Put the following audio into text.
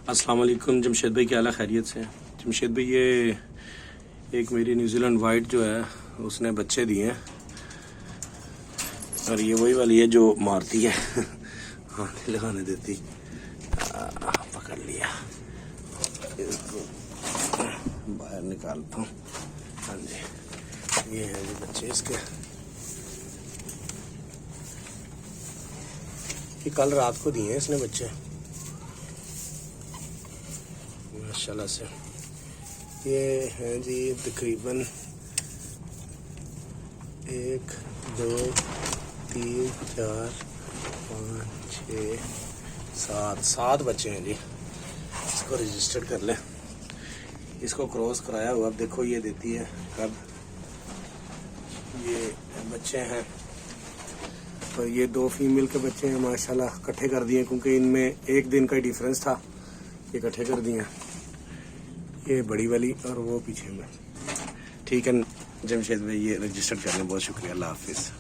अस्सलाम वालेकुम जमशेद भाई, क्या हाल है? खैरियत से? जमशेद भाई, ये एक मेरी न्यूजीलैंड वाइट जो है उसने बच्चे दिए हैं और ये वही वाली है जो मारती है हाँ लगाने देती। पकड़ लिया, इसको बाहर निकालता हूँ। हाँ जी, ये है जी बच्चे इसके। ये कल रात को दिए हैं इसने बच्चे माशाल्लाह से। ये हैं जी तकरीबन 1 2 3 4 5 6 7 बच्चे हैं जी। इसको रजिस्टर कर लें, इसको क्रॉस कराया हुआ। अब देखो ये देती है कब। ये बच्चे हैं और ये 2 फीमेल के बच्चे हैं माशाल्लाह। इकट्ठे कर दिए क्योंकि इनमें 1 दिन का ही डिफरेंस था, ये इकट्ठे कर दिए। ये बड़ी वाली और वो पीछे में। ठीक है जमशेद भाई, ये रजिस्टर करने बहुत शुक्रिया। अल्लाह हाफिज़।